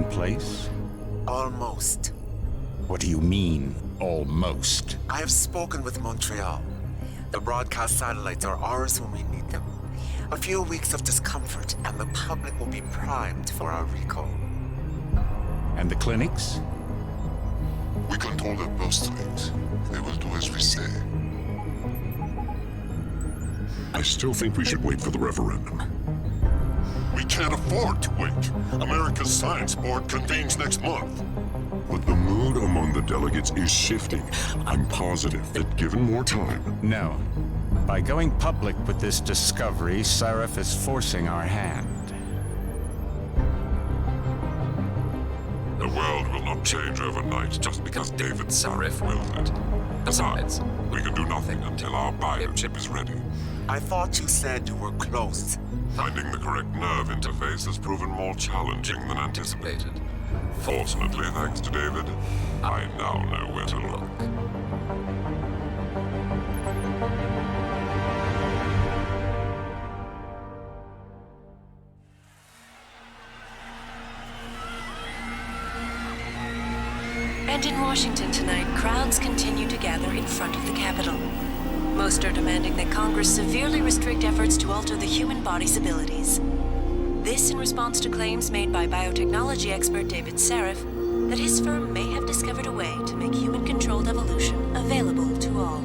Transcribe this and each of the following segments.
place? Almost. What do you mean, almost? I have spoken with Montreal. The broadcast satellites are ours when we need them. A few weeks of discomfort, and the public will be primed for our recall. And the clinics? We control their purse strings. They will do as we say. I still think we should wait for the referendum. We can't afford to wait. America's Science Board convenes next month. But the mood among the delegates is shifting. I'm positive that given more time... No. By going public with this discovery, Sarif is forcing our hand. The world will not change overnight just because David Sarif willed it. Besides, we can do nothing until our biochip is ready. I thought you said you were close. Finding the correct nerve interface has proven more challenging than anticipated. Fortunately, thanks to David, I now know where to look. And in Washington tonight, crowds continue to gather in front of the Capitol. Most are demanding that Congress severely restrict efforts to alter the human body's abilities. This in response to claims made by biotechnology expert David Sarif that his firm may have discovered a way to make human-controlled evolution available to all.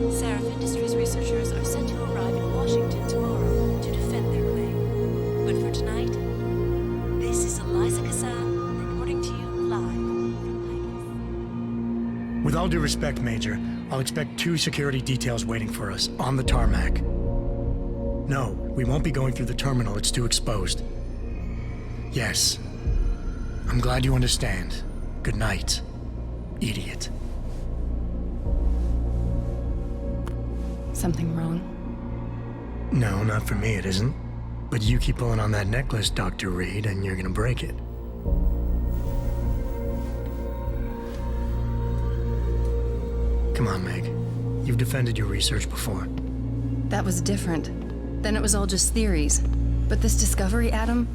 Sarif Industries researchers are set to arrive in Washington tomorrow to defend their claim. But for tonight, this is Eliza Kassan reporting to you live from Vegas. With all due respect, Major, I'll expect 2 security details waiting for us on the tarmac. No, we won't be going through the terminal. It's too exposed. Yes. I'm glad you understand. Good night, idiot. Something wrong? No, not for me, it isn't. But you keep pulling on that necklace, Dr. Reed, and you're gonna break it. Come on, Meg. You've defended your research before. That was different. Then it was all just theories. But this discovery, Adam,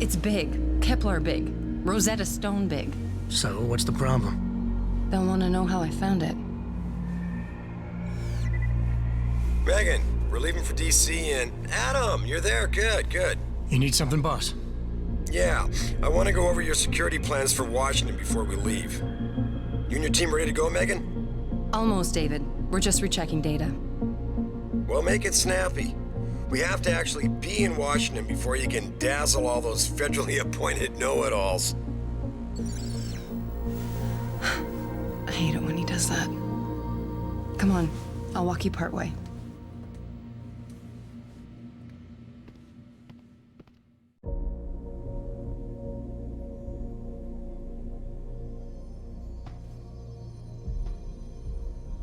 it's big. Kepler big. Rosetta Stone big. So, what's the problem? They'll want to know how I found it. Megan, we're leaving for DC and... Adam, you're there. Good, good. You need something, boss? Yeah, I want to go over your security plans for Washington before we leave. You and your team ready to go, Megan? Almost, David. We're just rechecking data. Well, make it snappy. We have to actually be in Washington before you can dazzle all those federally appointed know-it-alls. I hate it when he does that. Come on, I'll walk you partway.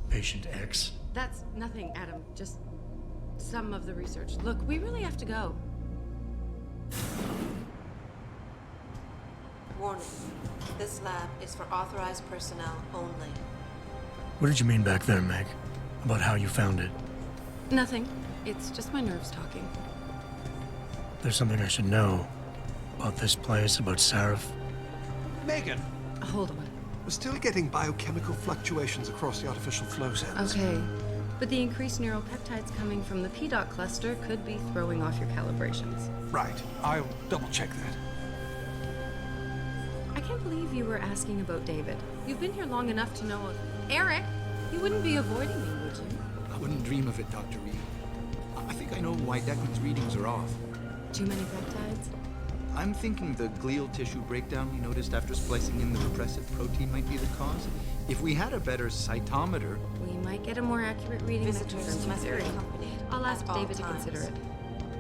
Patient X? That's nothing, Adam. Just some of the research. Look, we really have to go. Warning. This lab is for authorized personnel only. What did you mean back there, Meg? About how you found it? Nothing. It's just my nerves talking. There's something I should know. About this place, about Sarif. Megan, Hold on. we're still getting biochemical fluctuations across the artificial flow cells. Okay. But the increased neuropeptides coming from the PDOT cluster could be throwing off your calibrations. Right. I'll double-check that. I can't believe you were asking about David. You've been here long enough to know... Eric, you wouldn't be avoiding me, would you? I wouldn't dream of it, Dr. Reed. I think I know why Declan's readings are off. Too many peptides? I'm thinking the glial tissue breakdown we noticed after splicing in the repressive protein might be the cause. If we had a better cytometer... We might get a more accurate reading that Visitors confirms must be your theory. accompanied I'll ask at all David to times. consider it.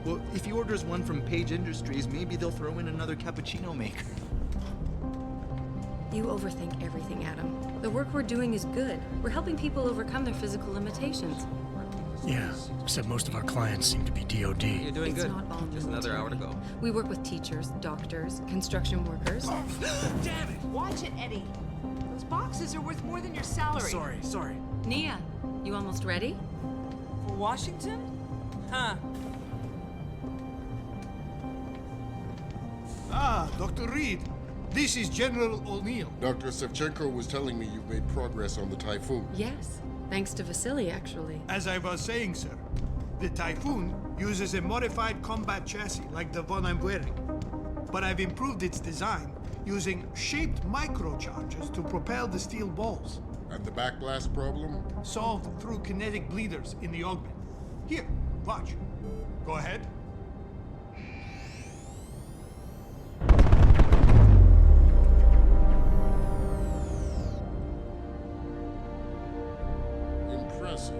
Well, if he orders one from Page Industries, maybe they'll throw in another cappuccino maker. You overthink everything, Adam. The work we're doing is good. We're helping people overcome their physical limitations. Yeah, except most of our clients seem to be DOD. You're doing It's good. not all Just another hour to military. go. We work with teachers, doctors, construction workers. Damn it! Watch it, Eddie. Those boxes are worth more than your salary. Sorry. Nia, you almost ready? For Washington? Huh. Ah, Dr. Reed. This is General O'Neill. Dr. Sevchenko was telling me you've made progress on the Typhoon. Yes, thanks to Vasily, actually. As I was saying, sir, the Typhoon uses a modified combat chassis like the one I'm wearing. But I've improved its design using shaped microcharges to propel the steel balls. And the backblast problem? Solved through kinetic bleeders in the augment. Here, watch. Go ahead. Impressive.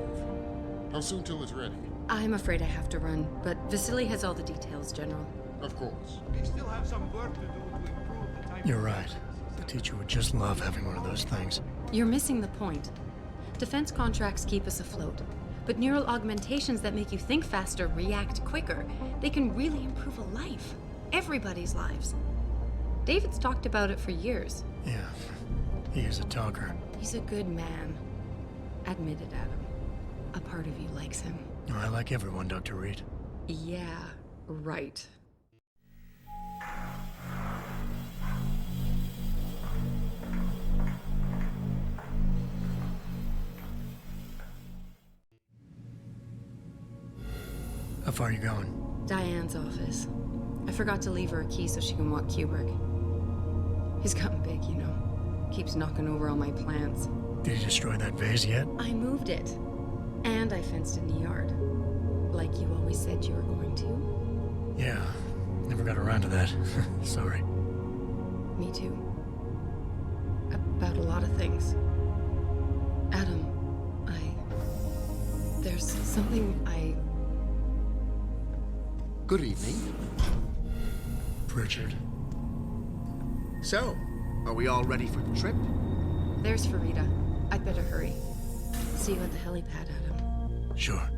How soon till it's ready? I'm afraid I have to run, but Vasily has all the details, General. Of course. We still have some work to do to improve the Typhoon. You're right. The teacher would just love having one of those things. You're missing the point. Defense contracts keep us afloat, but neural augmentations that make you think faster, react quicker, they can really improve a life. Everybody's lives. David's talked about it for years. Yeah, he is a talker. He's a good man. Admit it, Adam. A part of you likes him. I like everyone, Dr. Reed. Yeah, right. How far are you going? Diane's office. I forgot to leave her a key so she can walk Kubrick. He's gotten big, you know. Keeps knocking over all my plants. Did you destroy that vase yet? I moved it. And I fenced in the yard. Like you always said you were going to. Yeah, never got around to that. Sorry. Me too. About a lot of things. Adam, there's something Good evening. Pritchard. So, are we all ready for the trip? There's Farida. I'd better hurry. See you at the helipad, Adam. Sure.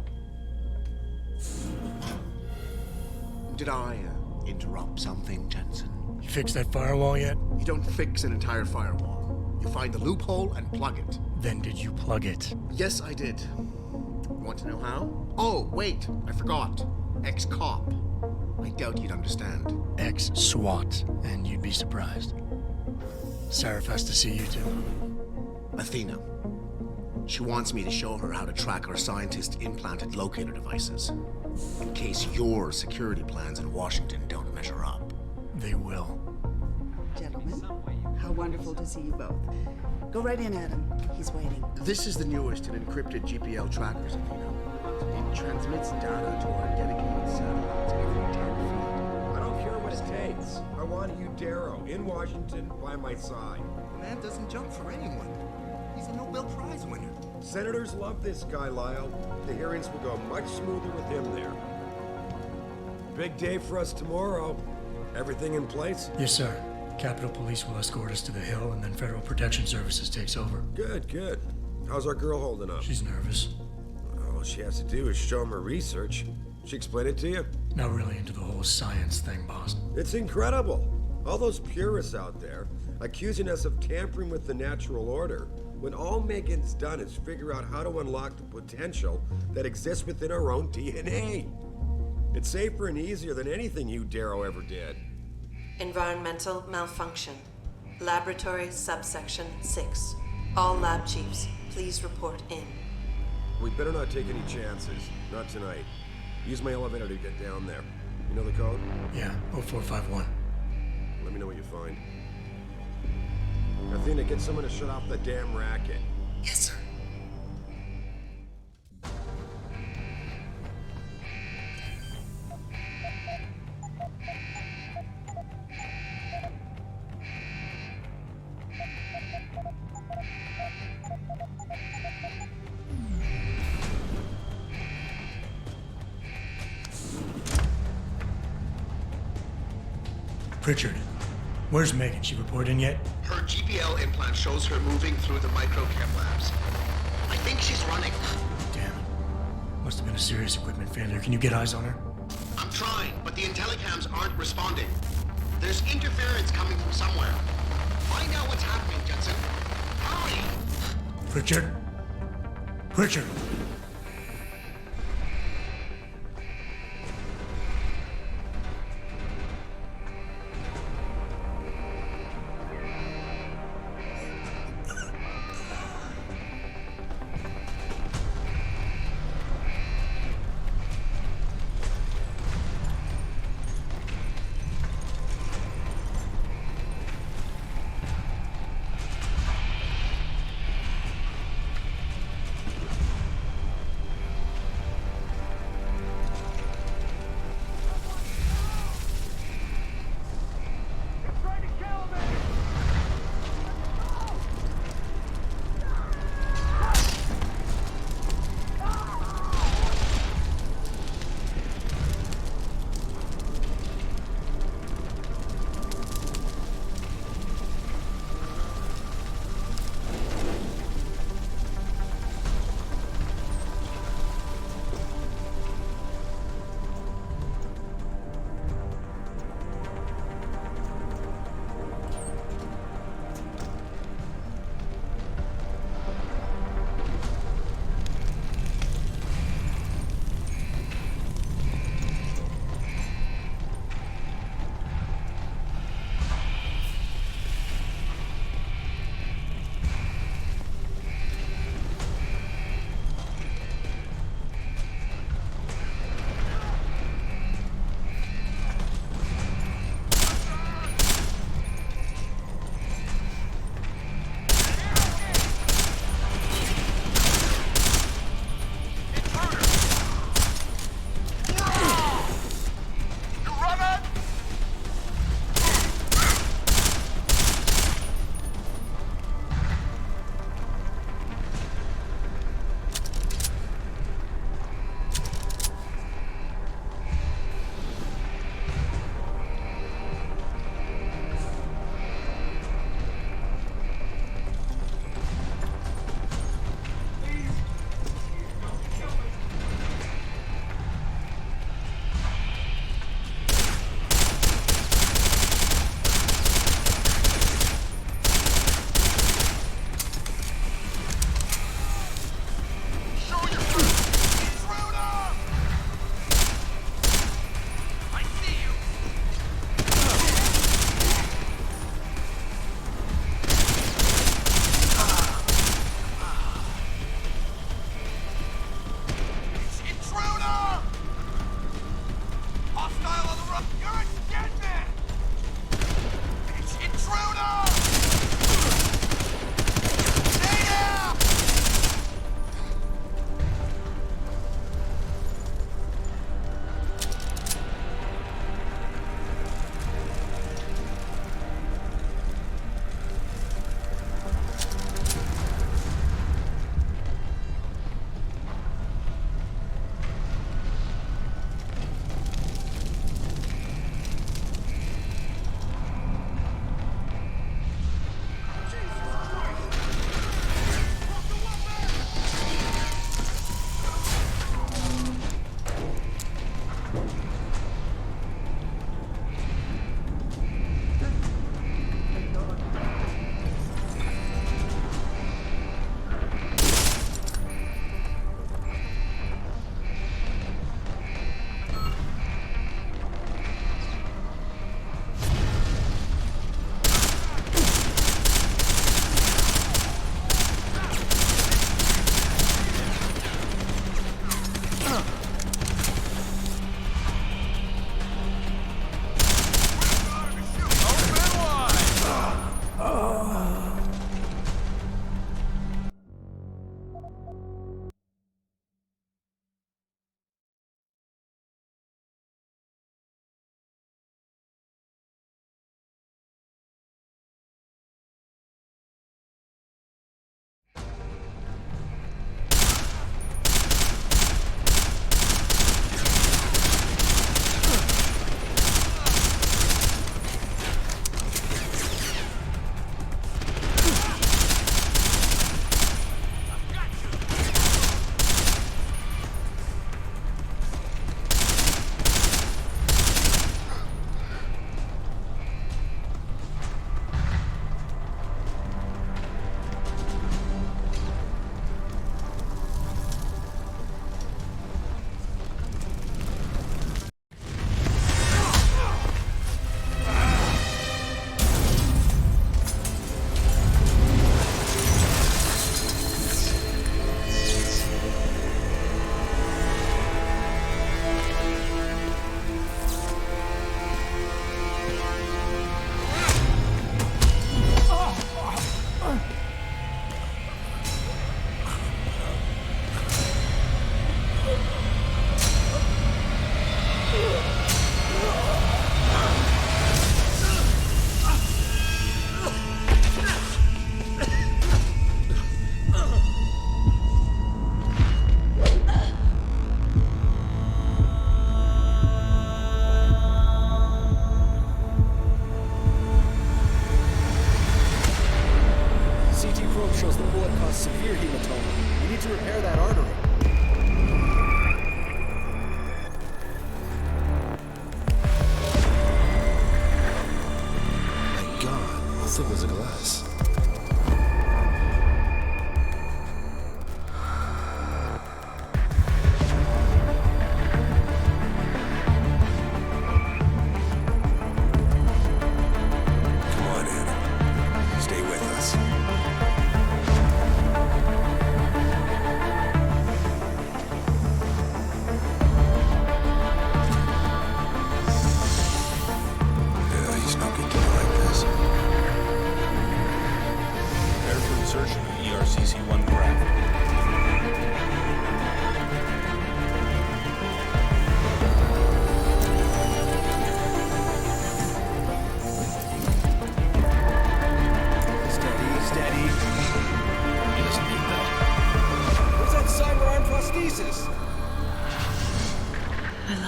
Did I interrupt something, Jensen? You fixed that firewall yet? You don't fix an entire firewall. You find the loophole and plug it. Then did you plug it? Yes, I did. Want to know how? Oh, wait, I forgot. Ex-cop. I doubt you'd understand. Ex-SWAT, and you'd be surprised. Sarif has to see you too. Athena. She wants me to show her how to track our scientist-implanted locator devices. In case your security plans in Washington don't measure up. They will. Gentlemen, how wonderful to see you both. Go right in, Adam. He's waiting. This is the newest in encrypted GPL trackers, Athena. It transmits data to our dedicated satellites every 10 feet. I don't care what it takes. I want you, Darrow, in Washington, by my side. Man doesn't jump for anyone. He's a Nobel Prize winner. Senators love this guy, Lyle. The hearings will go much smoother with him there. Big day for us tomorrow. Everything in place? Yes, sir. Capitol Police will escort us to the Hill, and then Federal Protection Services takes over. Good, good. How's our girl holding up? She's nervous. All she has to do is show him her research. She explain it to you? Not really into the whole science thing, boss. It's incredible. All those purists out there accusing us of tampering with the natural order, when all Megan's done is figure out how to unlock the potential that exists within our own DNA. It's safer and easier than anything you, Darrow, ever did. Environmental malfunction. Laboratory subsection 6. All lab chiefs, please report in. We better not take any chances. Not tonight. Use my elevator to get down there. You know the code? Yeah, 0451. Let me know what you find. Athena, get someone to shut off the damn racket. Yes, sir. Pritchard, where's Megan? She report in yet? Her GPL implant shows her moving through the microchem labs. I think she's running. Damn it. Must have been a serious equipment failure. Can you get eyes on her? I'm trying, but the intellicams aren't responding. There's interference coming from somewhere. Find out what's happening, Jensen. Hurry! Pritchard? Pritchard!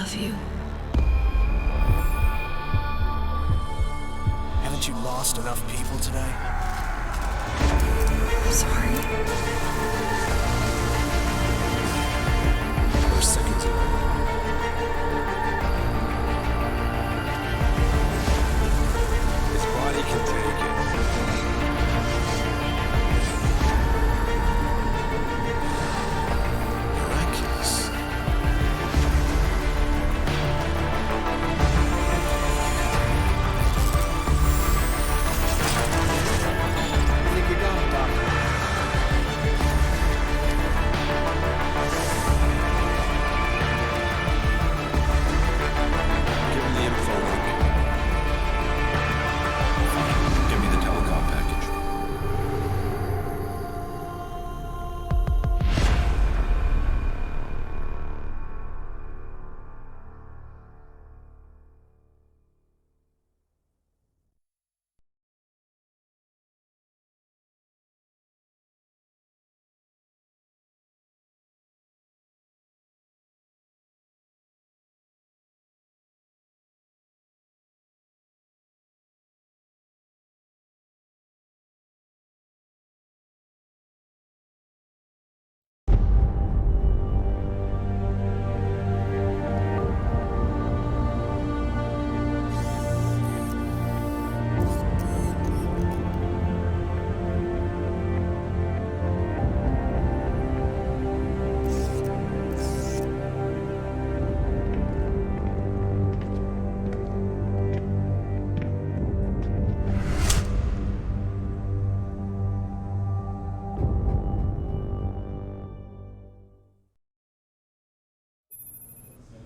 love you. Haven't you lost enough people today? I'm sorry. For a second. His body can take it. Miraculous. I think you got it, Doctor. Give him the info link. Fine. Give me the telecom package.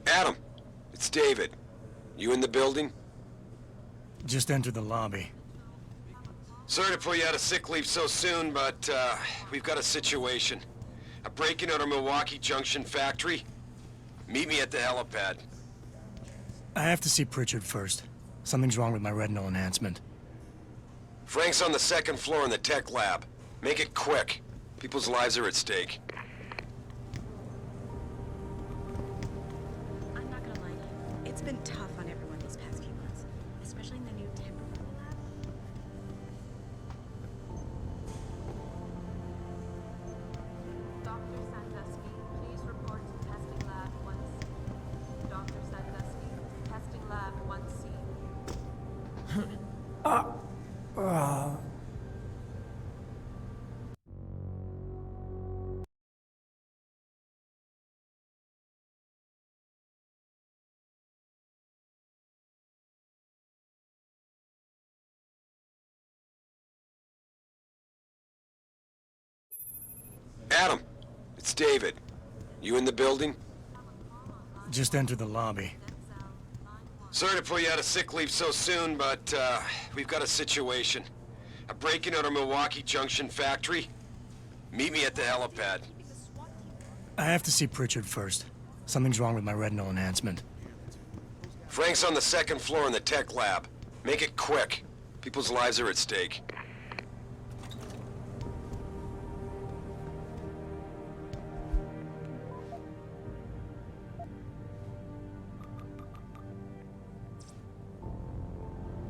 Adam, it's David. You in the building? Just entered the lobby. Sorry to pull you out of sick leave so soon, but we've got a situation. A break-in at our Milwaukee Junction factory. Meet me at the helipad. I have to see Pritchard first. Something's wrong with my retinal enhancement. Frank's on the second floor in the tech lab. Make it quick. People's lives are at stake. I'm not gonna lie to you. It's been tough on everyone these past few months, especially in the new temporary lab. Dr. Sandusky, please report to testing lab 1C. Dr. Sandusky, testing lab 1C. Adam, it's David. You in the building? Just entered the lobby. Sorry to pull you out of sick leave so soon, but we've got a situation. A break-in at our Milwaukee Junction factory. Meet me at the helipad. I have to see Pritchard first. Something's wrong with my retinal enhancement. Frank's on the second floor in the tech lab. Make it quick. People's lives are at stake.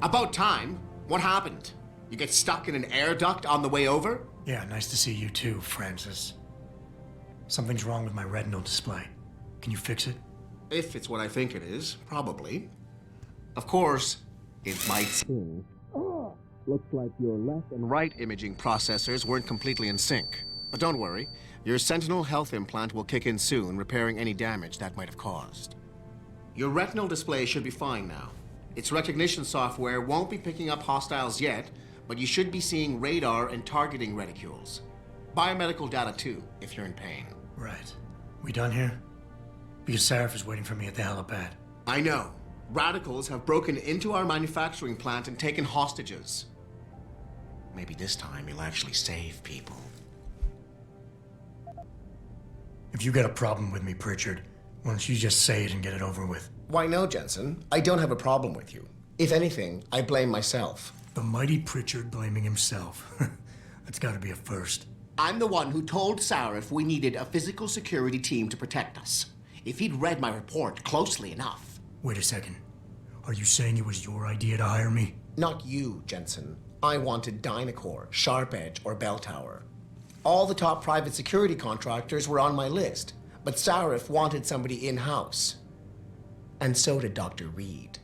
About time. What happened? You get stuck in an air duct on the way over? Yeah, nice to see you too, Francis. Something's wrong with my retinal display. Can you fix it? If it's what I think it is, probably. Of course, it might seem. Looks like your left and right imaging processors weren't completely in sync. But don't worry, your Sentinel health implant will kick in soon, repairing any damage that might have caused. Your retinal display should be fine now. Its recognition software won't be picking up hostiles yet, but you should be seeing radar and targeting reticules. Biomedical data too, if you're in pain. Right. We done here? Because Sarif is waiting for me at the helipad. I know. Radicals have broken into our manufacturing plant and taken hostages. Maybe this time you'll actually save people. If you got a problem with me, Pritchard, why don't you just say it and get it over with? Why no, Jensen? I don't have a problem with you. If anything, I blame myself. The mighty Pritchard blaming himself. That's gotta be a first. I'm the one who told Sarif we needed a physical security team to protect us. if he'd read my report closely enough. Wait a second. Are you saying it was your idea to hire me? Not you, Jensen. I wanted Dynacore, Sharp Edge, or Bell Tower. All the top private security contractors were on my list, but Sarif wanted somebody in-house. And so did Dr. Reed.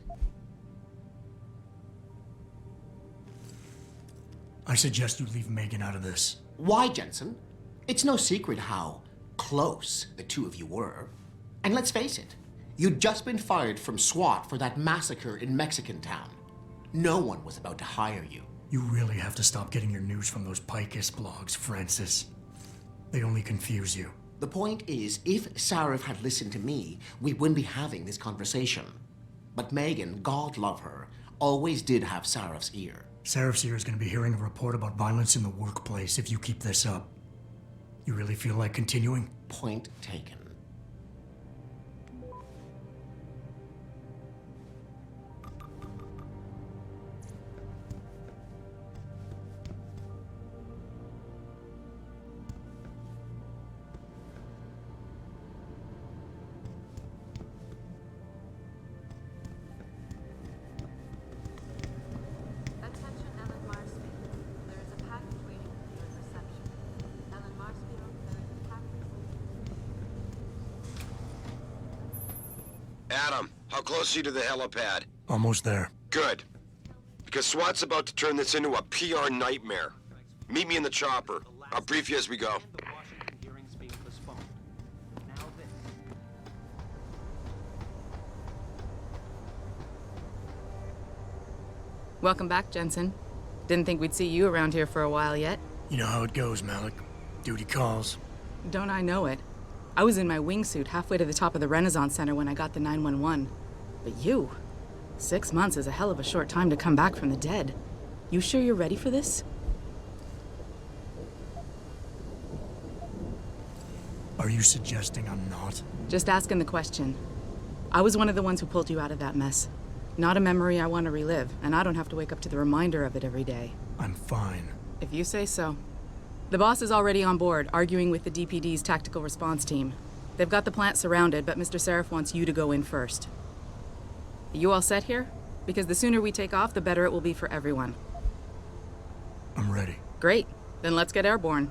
I suggest you leave Megan out of this. Why, Jensen? It's no secret how close the two of you were. And let's face it, you'd just been fired from SWAT for that massacre in Mexican town. No one was about to hire you. You really have to stop getting your news from those Picus blogs, Francis. They only confuse you. The point is, if Sarif had listened to me, we wouldn't be having this conversation. But Megan, God love her, always did have Sarif's ear. Sarif's ear is going to be hearing a report about violence in the workplace if you keep this up. You really feel like continuing? Point taken. Attention Ellen Marsfield. There is a package waiting for you at reception. Ellen Marsfield, there is a package. Adam, how close are you to the helipad? Almost there. Good. Because SWAT's about to turn this into a PR nightmare. Meet me in the chopper. I'll brief you as we go. Welcome back, Jensen. Didn't think we'd see you around here for a while yet. You know how it goes, Malik. Duty calls. Don't I know it? I was in my wingsuit halfway to the top of the Renaissance Center when I got the 911. But you? 6 months is a hell of a short time to come back from the dead. You sure you're ready for this? Are you suggesting I'm not? Just asking the question. I was one of the ones who pulled you out of that mess. Not a memory I want to relive, and I don't have to wake up to the reminder of it every day. I'm fine. If you say so. The boss is already on board, arguing with the DPD's tactical response team. They've got the plant surrounded, but Mr. Sarif wants you to go in first. Are you all set here? Because the sooner we take off, the better it will be for everyone. I'm ready. Great. Then let's get airborne.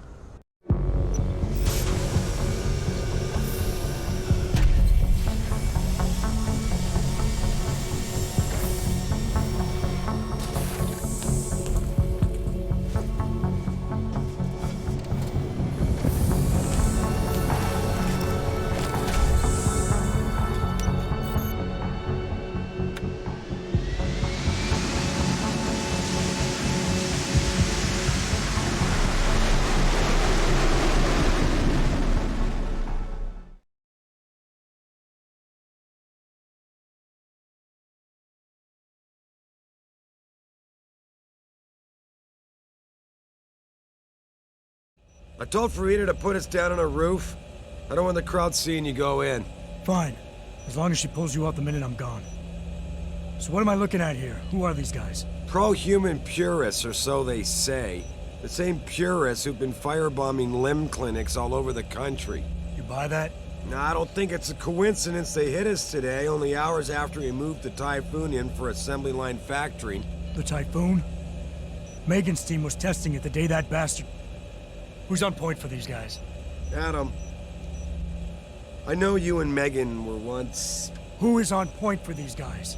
I told Farida to put us down on a roof. I don't want the crowd seeing you go in. Fine. As long as she pulls you out the minute I'm gone. So what am I looking at here? Who are these guys? Pro-human purists, or so they say. The same purists who've been firebombing limb clinics all over the country. You buy that? No, I don't think it's a coincidence they hit us today, only hours after we moved the Typhoon in for assembly line factory. The Typhoon? Megan's team was testing it the day that bastard... Who's on point for these guys? Adam, I know you and Megan were once... Who is on point for these guys?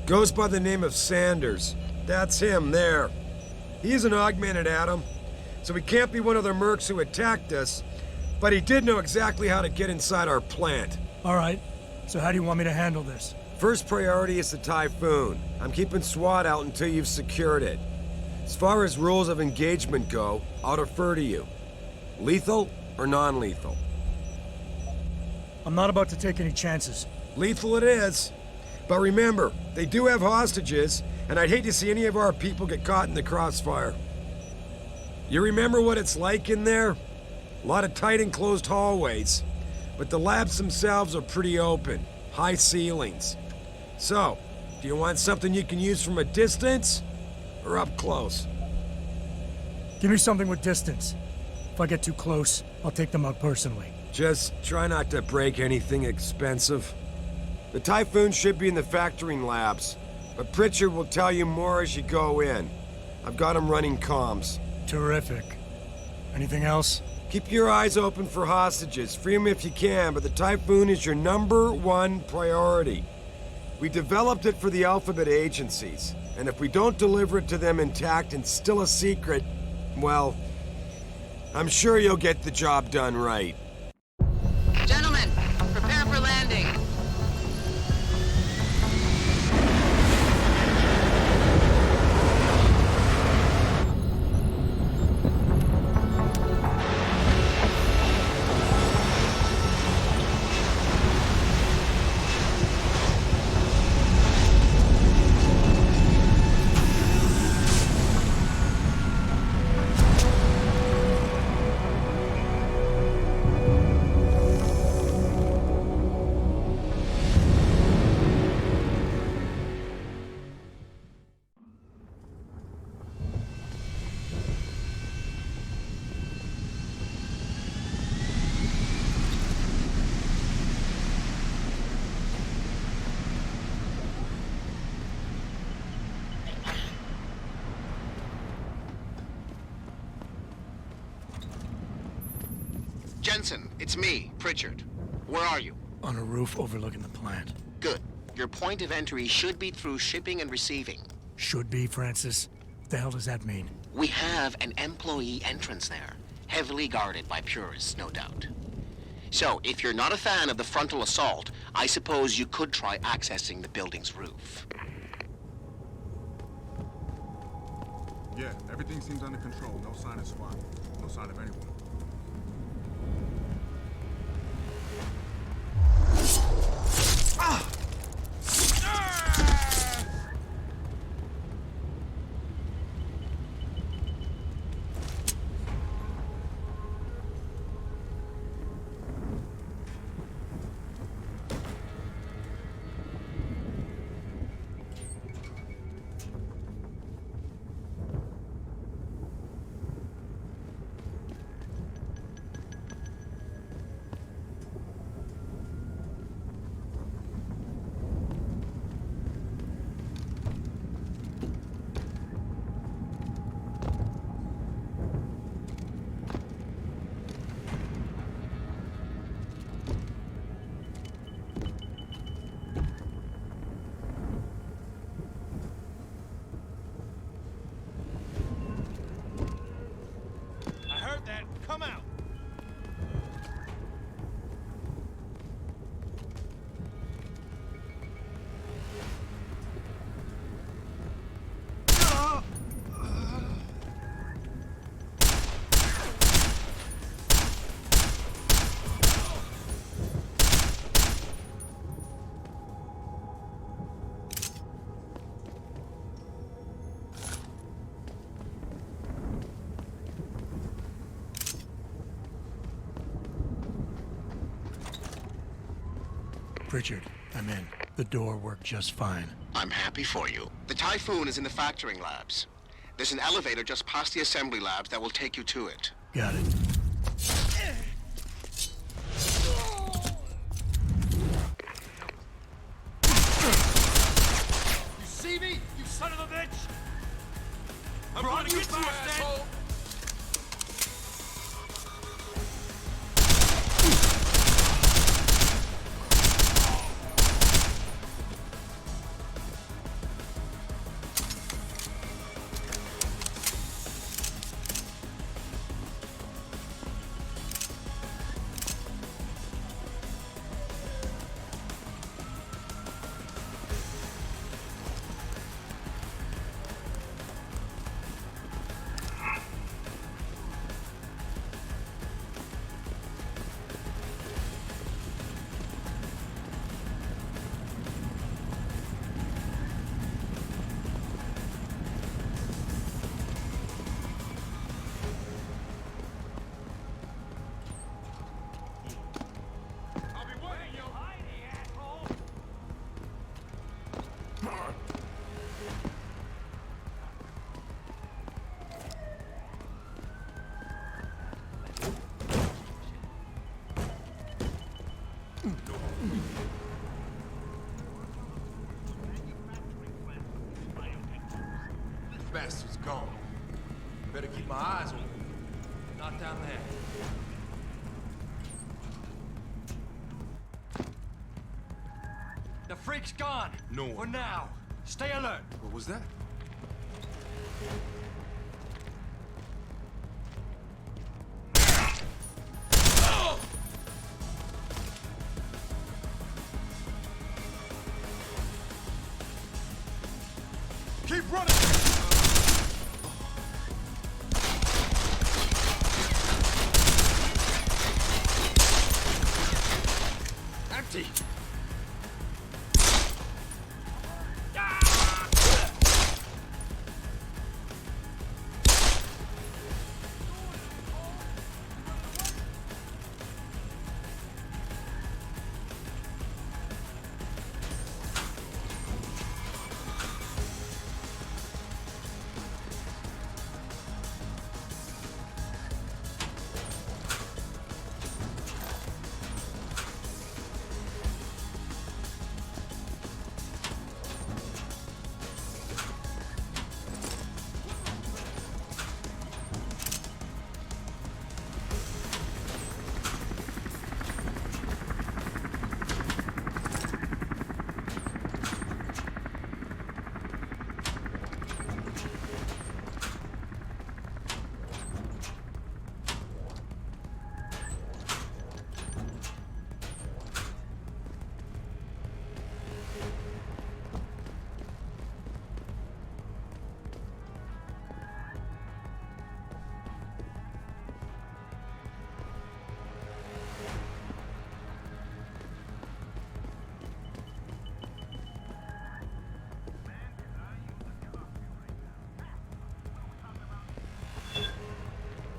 Goes by the name of Sanders. That's him, there. He's an augmented Adam, so he can't be one of the mercs who attacked us, but he did know exactly how to get inside our plant. All right, so how do you want me to handle this? First priority is the Typhoon. I'm keeping SWAT out until you've secured it. As far as rules of engagement go, I'll defer to you. Lethal or non-lethal? I'm not about to take any chances. Lethal it is. But remember, they do have hostages, and I'd hate to see any of our people get caught in the crossfire. You remember what it's like in there? A lot of tight enclosed hallways, but the labs themselves are pretty open, high ceilings. So, do you want something you can use from a distance, or up close? Give me something with distance. If I get too close, I'll take them out personally. Just try not to break anything expensive. The Typhoon should be in the factoring labs, but Pritchard will tell you more as you go in. I've got him running comms. Terrific. Anything else? Keep your eyes open for hostages. Free them if you can, but the Typhoon is your #1 priority. We developed it for the Alphabet agencies, and if we don't deliver it to them intact and still a secret, well, I'm sure you'll get the job done right. Gentlemen, prepare for landing. Jensen, it's me, Pritchard. Where are you? On a roof overlooking the plant. Good. Your point of entry should be through shipping and receiving. Should be, Francis? What the hell does that mean? We have an employee entrance there, heavily guarded by purists, no doubt. So, if you're not a fan of the frontal assault, I suppose you could try accessing the building's roof. Yeah, everything seems under control. No sign of SWAT. No sign of anyone. Come out! Pritchard, I'm in. The door worked just fine. I'm happy for you. The Typhoon is in the factoring labs. There's an elevator just past the assembly labs that will take you to it. Got it. You see me, you son of a bitch? I'm gonna get you, asshole! bastard's gone. Better keep my eyes open. Not down there. The freak's gone. No. For now. Stay alert. What was that? Keep running! Empty!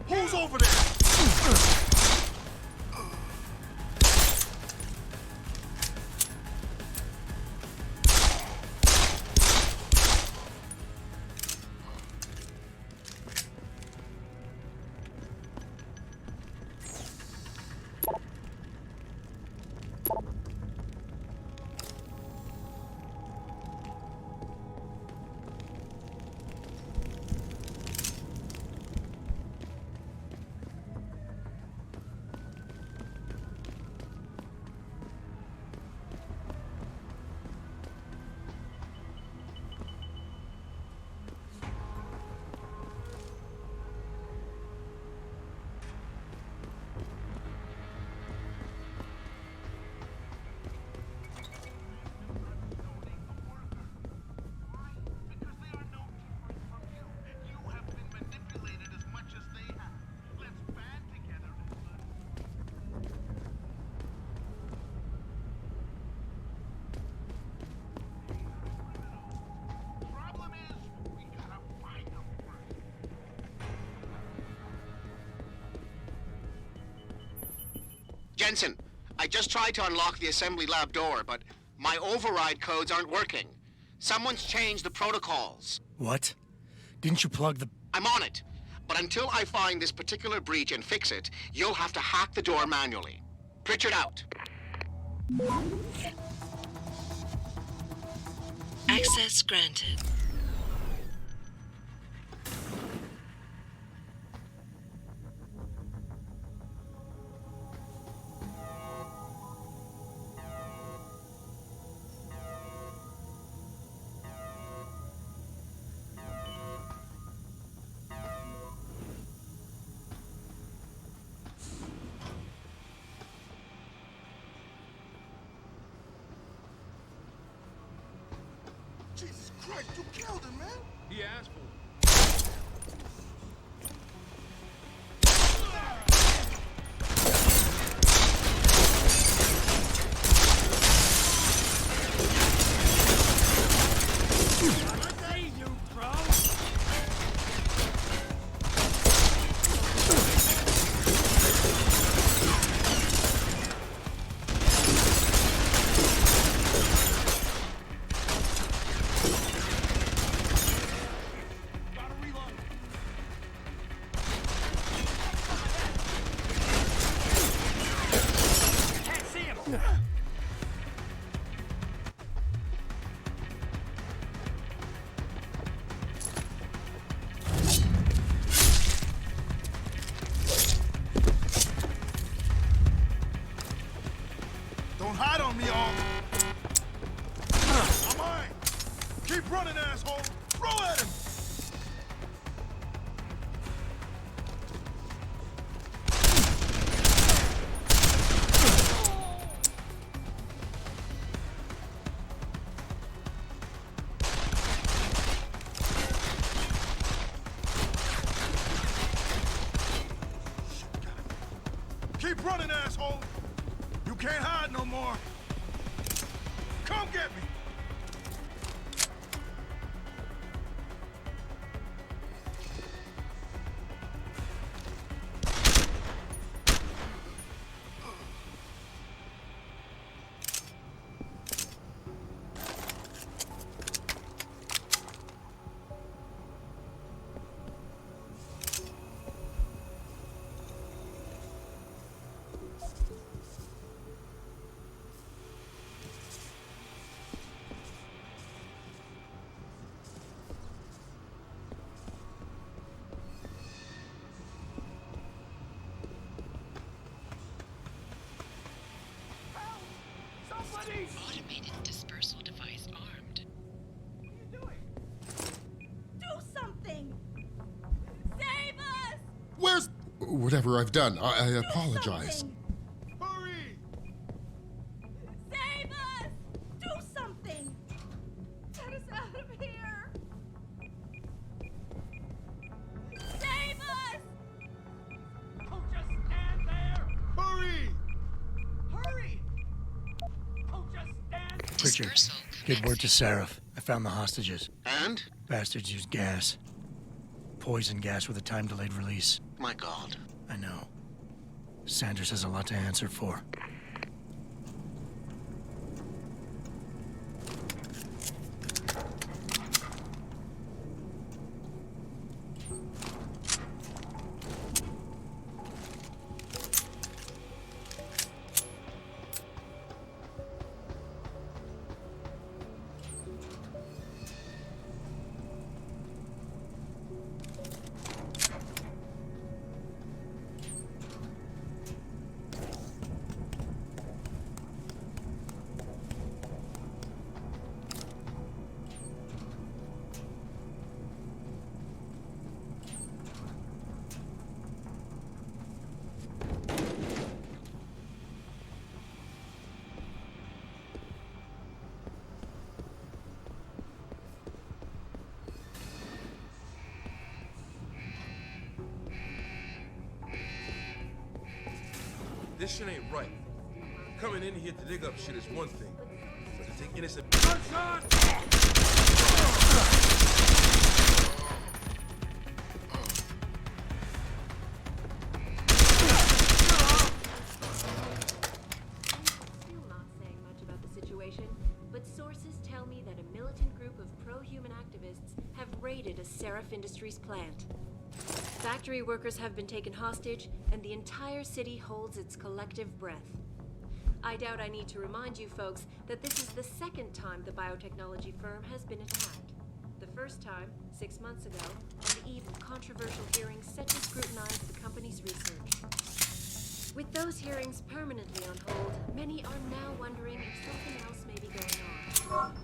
Who's over there? Jensen, I just tried to unlock the assembly lab door, but my override codes aren't working. Someone's changed the protocols. What? Didn't you plug the... I'm on it. But until I find this particular breach and fix it, you'll have to hack the door manually. Pritchard out. Access granted. Jesus Christ, you killed him, man! He asked for it. Don't hide on me, all. I'm mine. Keep running, asshole. Throw at him. Keep running, asshole! You can't hide no more! Come get me! Automated dispersal device armed. Do something! Save us! Where's... Whatever I've done, I apologize. Hurry! Save us! Do something! Get us out of here! Save us! Don't just stand there! Hurry! Hurry! Don't just stand there! Richard, get word to Seraph. I found the hostages. And? Bastards used gas. Poison gas with a time-delayed release. My God. I know. Sanders has a lot to answer for. This shit ain't right. Coming in here to dig up shit is one thing, but to take innocent gunshot. Still not saying much about the situation, but sources tell me that a militant group of pro-human activists have raided a Seraph Industries plant. Factory workers have been taken hostage, and the entire city holds its collective breath. I doubt I need to remind you folks that this is the second time the biotechnology firm has been attacked. The first time, 6 months ago, on the eve of controversial hearings set to scrutinize the company's research. With those hearings permanently on hold, many are now wondering if something else may be going on.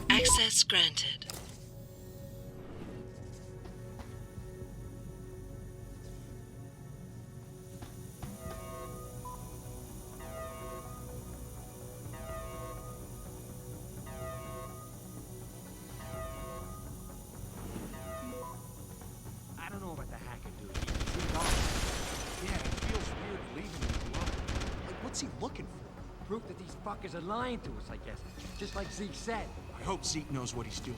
Access granted. I don't know about the hacker dude. He's off. Yeah, it feels weird leaving him alone. Like, what's he looking for? Proof that these fuckers are lying to us, I guess. Just like Zeke said. I I hope Zeke knows what he's doing.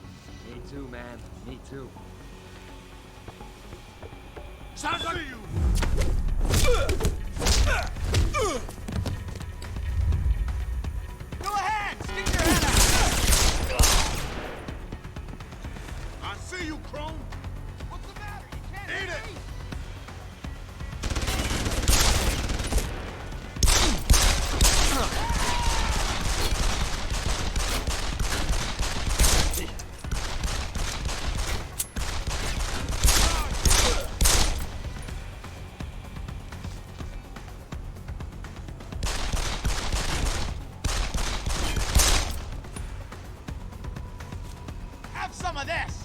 Me too, man. Me too. Sounds like you! Go ahead! Stick your head out! I see you, Chrome! What's the matter? You can't eat it! Have some of this!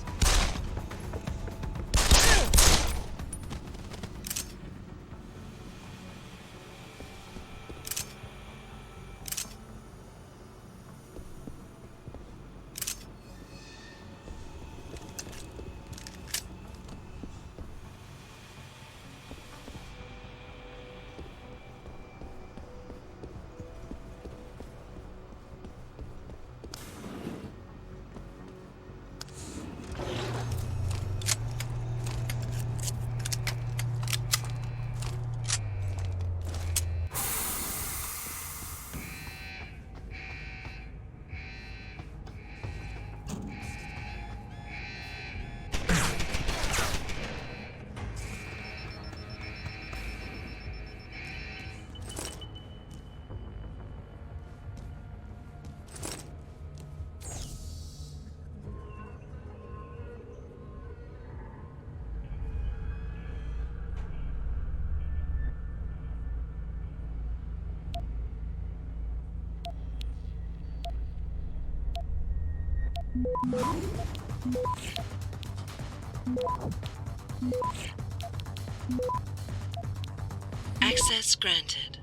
Access granted.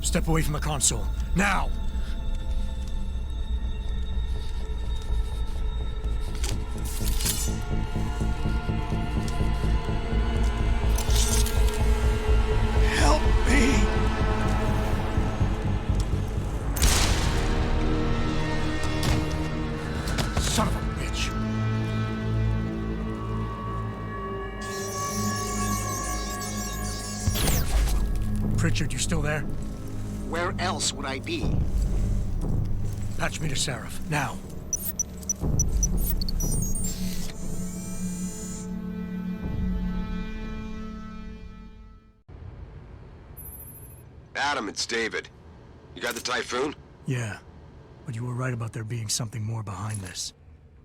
Step away from the console. Now! Help me! Son of a bitch! Pritchard, you still there? Where else would I be? Patch me to Seraph, now. Adam, it's David. You got the Typhoon? Yeah, but you were right about there being something more behind this.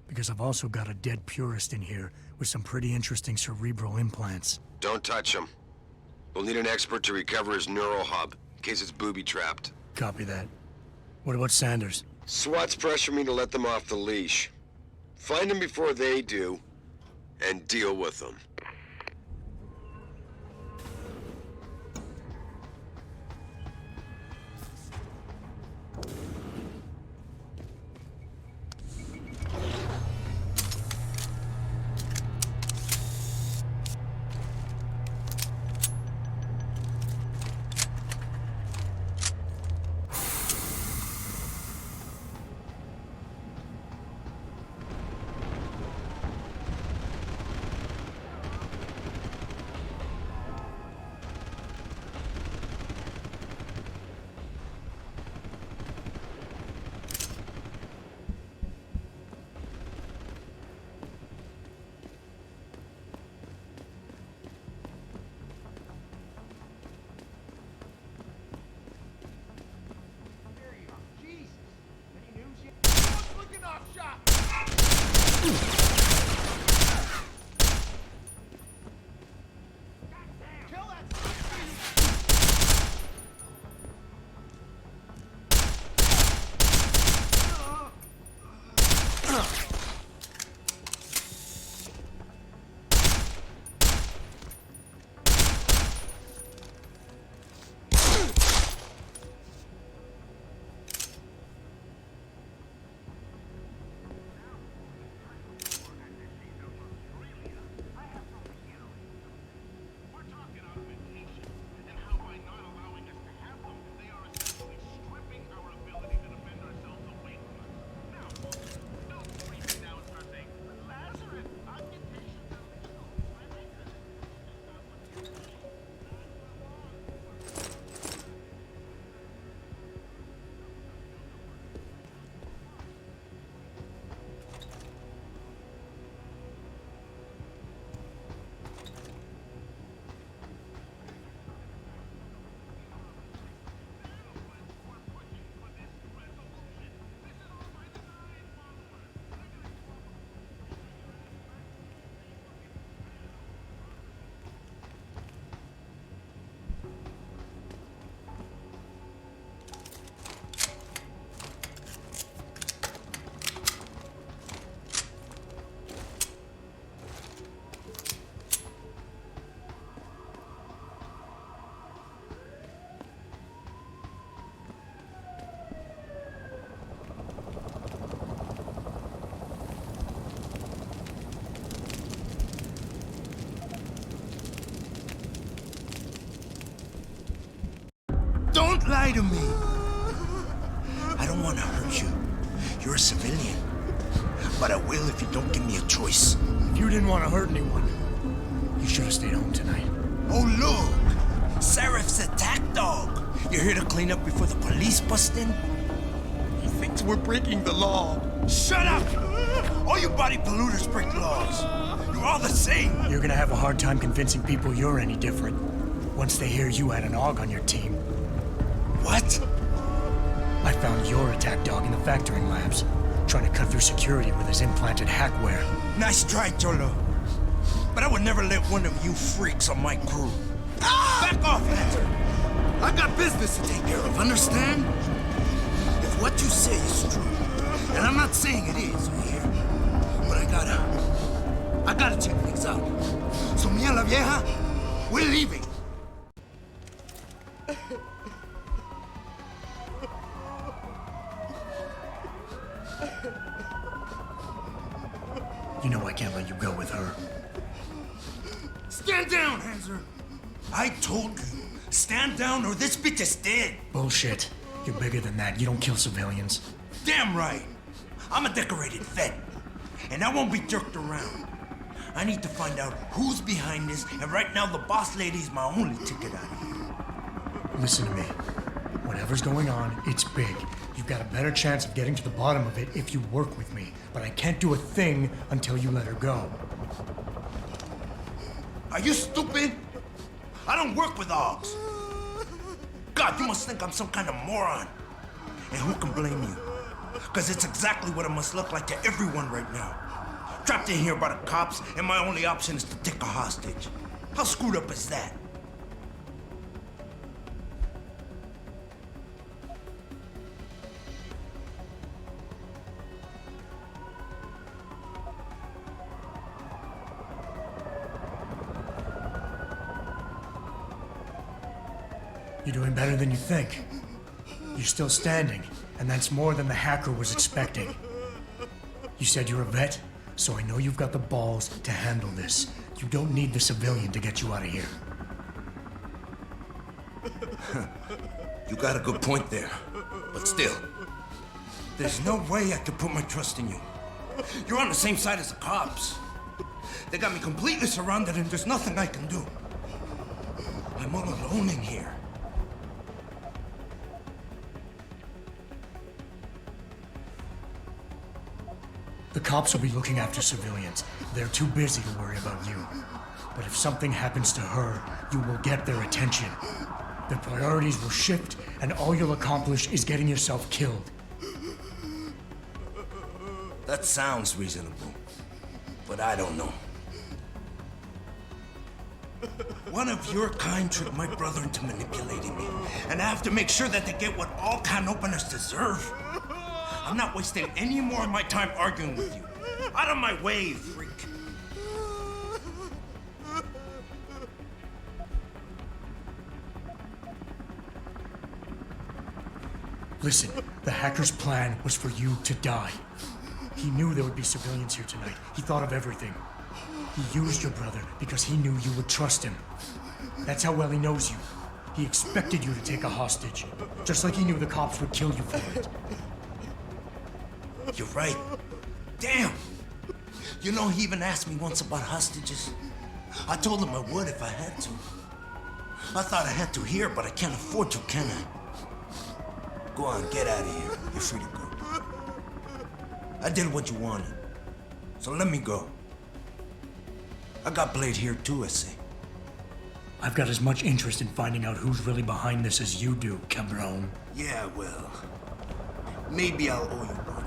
Because I've also got a dead purist in here with some pretty interesting cerebral implants. Don't touch him. We'll need an expert to recover his neural hub, in case it's booby-trapped. Copy that. What about Sanders? SWAT's pressuring me to let them off the leash. Find them before they do, and deal with them. Don't lie to me. I don't want to hurt you. You're a civilian. But I will if you don't give me a choice. If you didn't want to hurt anyone, you should have stayed home tonight. Oh, look! Serif's attack dog. You're here to clean up before the police bust in? He thinks we're breaking the law. Shut up! All you body polluters break laws. You're all the same. You're gonna have a hard time convincing people you're any different once they hear you had an AUG on your team. What? I found your attack dog in the factoring labs, trying to cut through security with his implanted hackware. Nice try, Cholo. But I would never let one of you freaks on my crew. Ah! Back off, Hunter! I got business to take care of, understand? If what you say is true, and I'm not saying it is, here, but I gotta check things out. So me and La Vieja, we're leaving. You know I can't let you go with her. Stand down, Hanser! I told you, stand down or this bitch is dead. Bullshit. You're bigger than that. You don't kill civilians. Damn right. I'm a decorated vet, and I won't be jerked around. I need to find out who's behind this, and right now the boss lady's my only ticket out of here. Listen to me. Whatever's going on, it's big. You've got a better chance of getting to the bottom of it if you work with me. But I can't do a thing until you let her go. Are you stupid? I don't work with AUGs. God, you must think I'm some kind of moron. And who can blame you? Because it's exactly what it must look like to everyone right now. Trapped in here by the cops, and my only option is to take a hostage. How screwed up is that? You're doing better than you think. You're still standing, and that's more than the hacker was expecting. You said you're a vet, so I know you've got the balls to handle this. You don't need the civilian to get you out of here. You got a good point there. But still, there's no way I could put my trust in you. You're on the same side as the cops. They got me completely surrounded and there's nothing I can do. I'm all alone in here. The cops will be looking after civilians. They're too busy to worry about you. But if something happens to her, you will get their attention. Their priorities will shift, and all you'll accomplish is getting yourself killed. That sounds reasonable, but I don't know. One of your kind tricked my brother into manipulating me, and I have to make sure that they get what all can openers deserve. I'm not wasting any more of my time arguing with you. Out of my way, freak. Listen, the hacker's plan was for you to die. He knew there would be civilians here tonight. He thought of everything. He used your brother because he knew you would trust him. That's how well he knows you. He expected you to take a hostage, just like he knew the cops would kill you for it. You're right. Damn! You know, he even asked me once about hostages. I told him I would if I had to. I thought I had to here, but I can't afford to, can I? Go on, get out of here. You're free to go. I did what you wanted, so let me go. I got Blade here too, I say. I've got as much interest in finding out who's really behind this as you do, Cabron. Yeah, well, maybe I'll owe you one.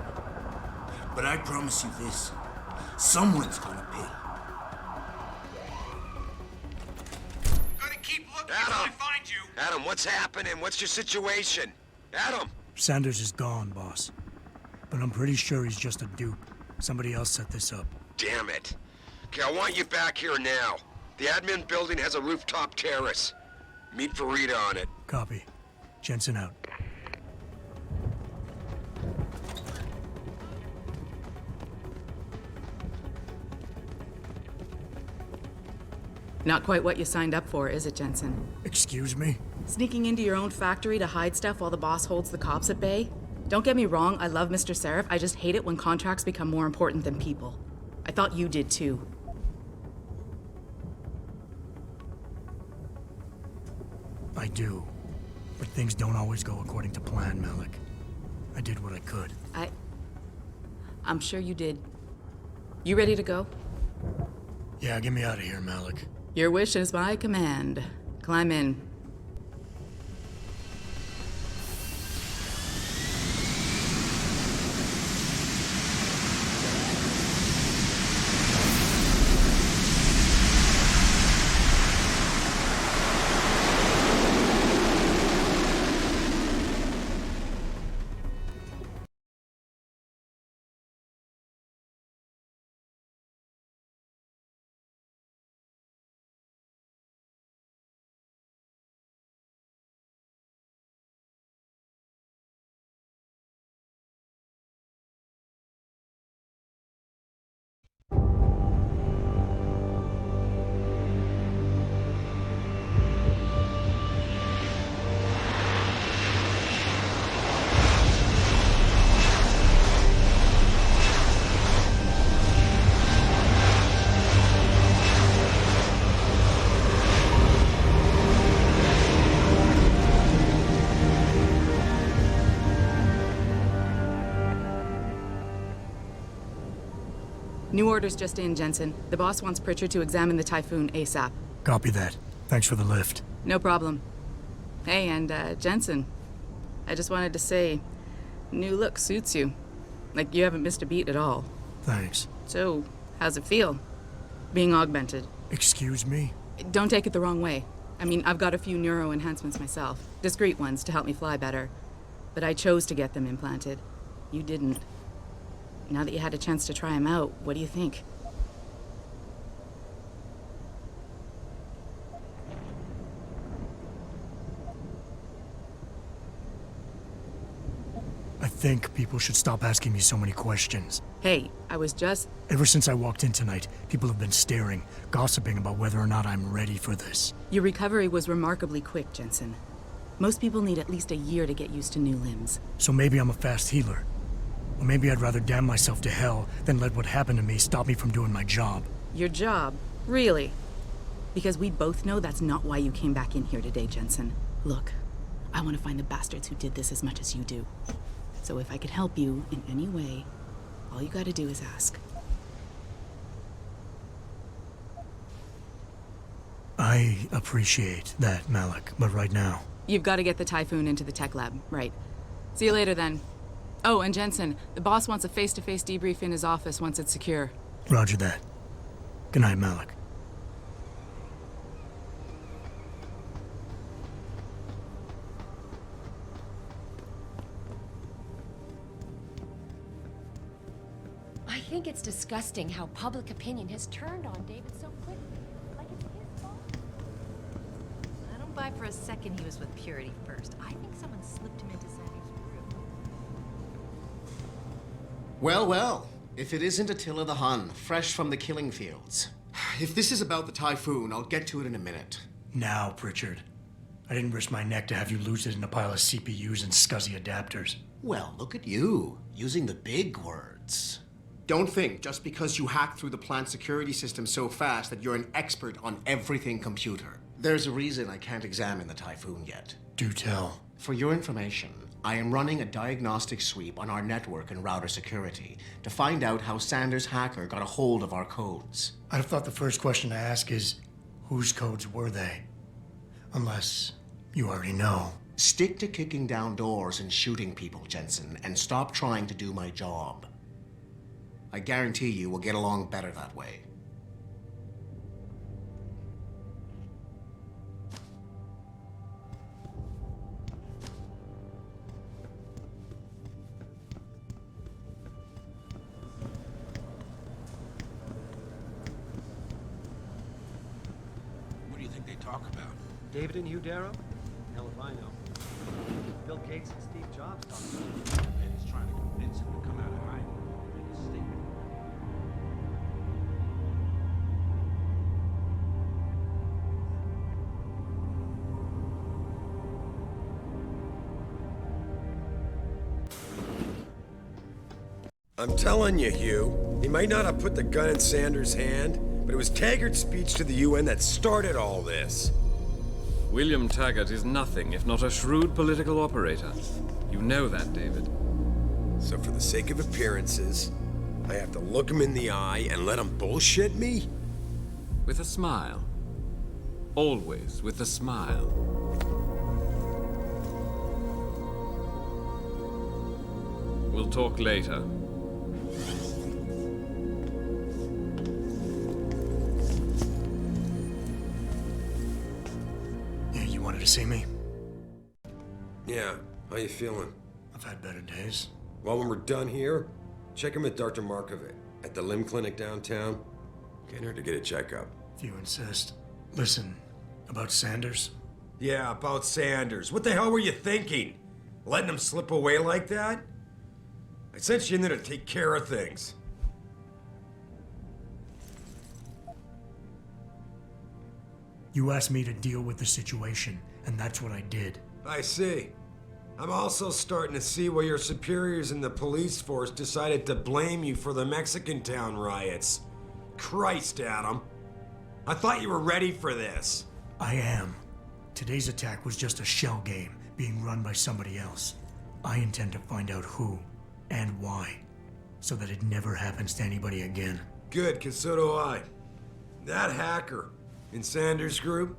But I promise you this, someone's gonna pay. Gotta keep looking until I find you. Adam, what's happening? What's your situation? Adam! Sanders is gone, boss. But I'm pretty sure he's just a dupe. Somebody else set this up. Damn it. Okay, I want you back here now. The admin building has a rooftop terrace. Meet Farida on it. Copy. Jensen out. Not quite what you signed up for, is it, Jensen? Excuse me? Sneaking into your own factory to hide stuff while the boss holds the cops at bay? Don't get me wrong, I love Mr. Seraph. I just hate it when contracts become more important than people. I thought you did too. I do. But things don't always go according to plan, Malik. I did what I could. I'm sure you did. You ready to go? Yeah, get me out of here, Malik. Your wish is my command. Climb in. New orders just in, Jensen. The boss wants Pritchard to examine the Typhoon ASAP. Copy that. Thanks for the lift. No problem. Hey, and Jensen, I just wanted to say, new look suits you. Like, you haven't missed a beat at all. Thanks. So, how's it feel, being augmented? Excuse me? Don't take it the wrong way. I mean, I've got a few neuro enhancements myself. Discreet ones to help me fly better. But I chose to get them implanted. You didn't. Now that you had a chance to try them out, what do you think? I think people should stop asking me so many questions. Hey, I was just... Ever since I walked in tonight, people have been staring, gossiping about whether or not I'm ready for this. Your recovery was remarkably quick, Jensen. Most people need at least a year to get used to new limbs. So maybe I'm a fast healer. Or maybe I'd rather damn myself to hell than let what happened to me stop me from doing my job. Your job? Really? Because we both know that's not why you came back in here today, Jensen. Look, I want to find the bastards who did this as much as you do. So if I could help you in any way, all you gotta do is ask. I appreciate that, Malik, but right now... You've got to get the Typhoon into the tech lab, right. See you later, then. Oh, and Jensen, the boss wants a face-to-face debrief in his office once it's secure. Roger that. Good night, Malik. I think it's disgusting how public opinion has turned on David so quickly. Like it's his fault. I don't buy for a second he was with Purity first. I think someone slipped him into Sandy's group. Well, well. If it isn't Attila the Hun, fresh from the killing fields. If this is about the Typhoon, I'll get to it in a minute. Now, Pritchard. I didn't risk my neck to have you lose it in a pile of CPUs and scuzzy adapters. Well, look at you, using the big words. Don't think just because you hacked through the plant security system so fast that you're an expert on everything computer. There's a reason I can't examine the Typhoon yet. Do tell. For your information, I am running a diagnostic sweep on our network and router security to find out how Sanders' hacker got a hold of our codes. I'd have thought the first question to ask is, whose codes were they? Unless you already know. Stick to kicking down doors and shooting people, Jensen, and stop trying to do my job. I guarantee you we'll get along better that way. What do you think they talk about? David and you, Darrow? Hell if I know. Bill Gates and Steve Jobs talking about it. And he's trying to convince him to come out of hiding and make a statement. I'm telling you, Hugh, he might not have put the gun in Sanders' hand, but it was Taggart's speech to the UN that started all this. William Taggart is nothing if not a shrewd political operator. You know that, David. So for the sake of appearances, I have to look him in the eye and let him bullshit me? With a smile. Always with a smile. We'll talk later. You wanted to see me? Yeah, how you feeling? I've had better days. Well, when we're done here, check in with Dr. Markovic at the limb clinic downtown. Get her to get a checkup. If you insist. Listen, about Sanders? Yeah, about Sanders. What the hell were you thinking? Letting him slip away like that? I sent you in there to take care of things. You asked me to deal with the situation, and that's what I did. I see. I'm also starting to see why your superiors in the police force decided to blame you for the Mexican town riots. Christ, Adam. I thought you were ready for this. I am. Today's attack was just a shell game being run by somebody else. I intend to find out who and why, so that it never happens to anybody again. Good, 'cause so do I. That hacker in Sanders' group,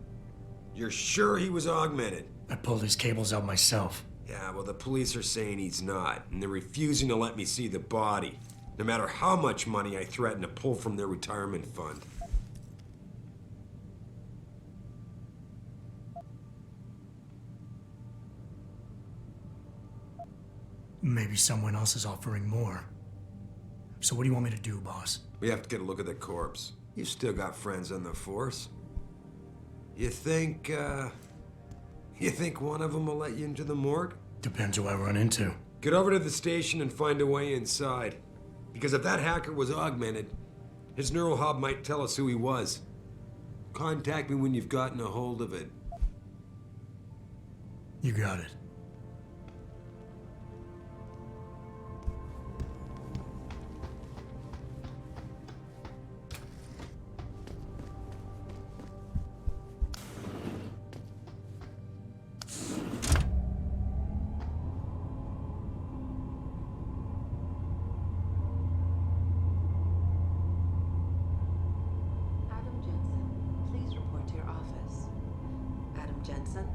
You're sure he was augmented? I pulled his cables out myself. Yeah, well, the police are saying he's not, and they're refusing to let me see the body, no matter how much money I threaten to pull from their retirement fund. Maybe someone else is offering more. So what do you want me to do, boss? We have to get a look at the corpse. You still got friends on the force. You think one of them will let you into the morgue? Depends who I run into. Get over to the station and find a way inside. Because if that hacker was augmented, his neural hub might tell us who he was. Contact me when you've gotten a hold of it. You got it. Adam Jensen, please report to your office. Adam Jensen?